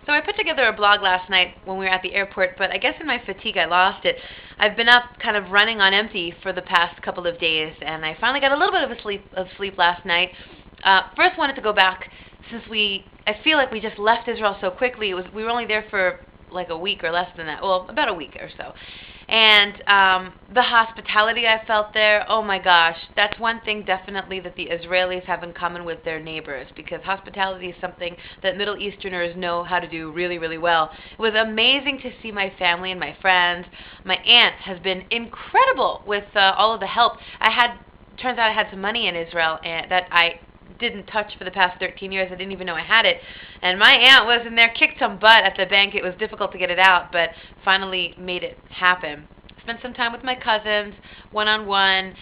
So I put together a blog last night when we were at the airport, but I guess in my fatigue I lost it. I've been up kind of running on empty for the past couple of days, and I finally got a little bit of sleep last night. First wanted to go back, since I feel like we just left Israel so quickly. We were only there for like a week or less than that. Well, about a week or so. And the hospitality I felt there, oh my gosh, that's one thing definitely that the Israelis have in common with their neighbors, because hospitality is something that Middle Easterners know how to do really, really well. It was amazing to see my family and my friends. My aunt has been incredible with all of the help. Turns out I had some money in Israel and that I didn't touch for the past 13 years. I didn't even know I had it. And my aunt was in there, kicked some butt at the bank. It was difficult to get it out, but finally made it happen. Spent some time with my cousins, one-on-one,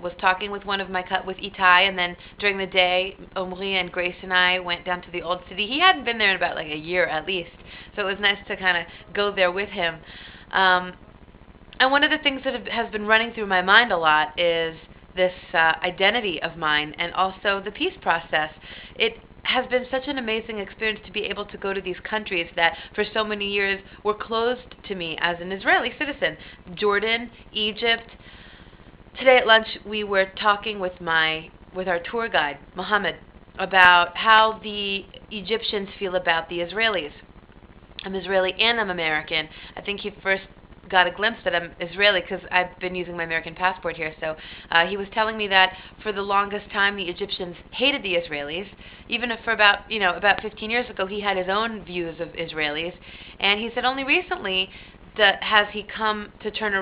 was talking with with Itai, and then during the day, Omri and Grace and I went down to the Old City. He hadn't been there in about like a year at least, so it was nice to kind of go there with him. And one of the things that has been running through my mind a lot is this identity of mine, and also the peace process. It has been such an amazing experience to be able to go to these countries that for so many years were closed to me as an Israeli citizen. Jordan, Egypt. Today at lunch we were talking with our tour guide, Mohammed, about how the Egyptians feel about the Israelis. I'm Israeli and I'm American. I think he first got a glimpse that I'm Israeli because I've been using my American passport here. So he was telling me that for the longest time the Egyptians hated the Israelis. Even if for about 15 years ago he had his own views of Israelis, and he said only recently that has he come to turn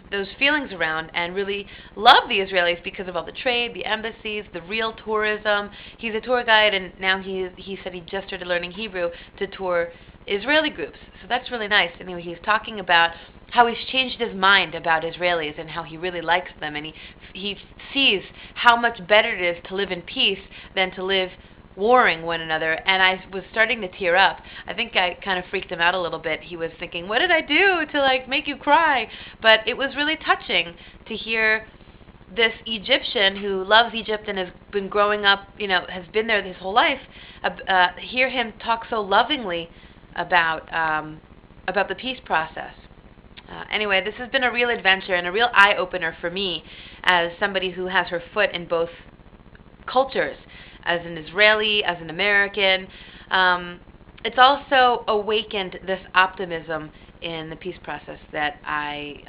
those feelings around and really love the Israelis because of all the trade, the embassies, the real tourism. He's a tour guide, and now he said he just started learning Hebrew to tour Israeli groups. So that's really nice. Anyway, he's talking about how he's changed his mind about Israelis and how he really likes them, and he sees how much better it is to live in peace than to live warring one another. And I was starting to tear up. I think I kind of freaked him out a little bit. He was thinking, what did I do to make you cry? But it was really touching to hear this Egyptian who loves Egypt and has been growing up, has been there his whole life, hear him talk so lovingly about the peace process. Anyway, this has been a real adventure and a real eye-opener for me as somebody who has her foot in both cultures, as an Israeli, as an American. It's also awakened this optimism in the peace process that I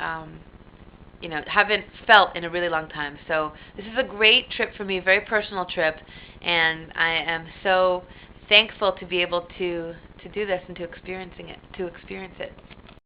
haven't felt in a really long time. So this is a great trip for me, a very personal trip, and I am so thankful to be able to do this and to experience it.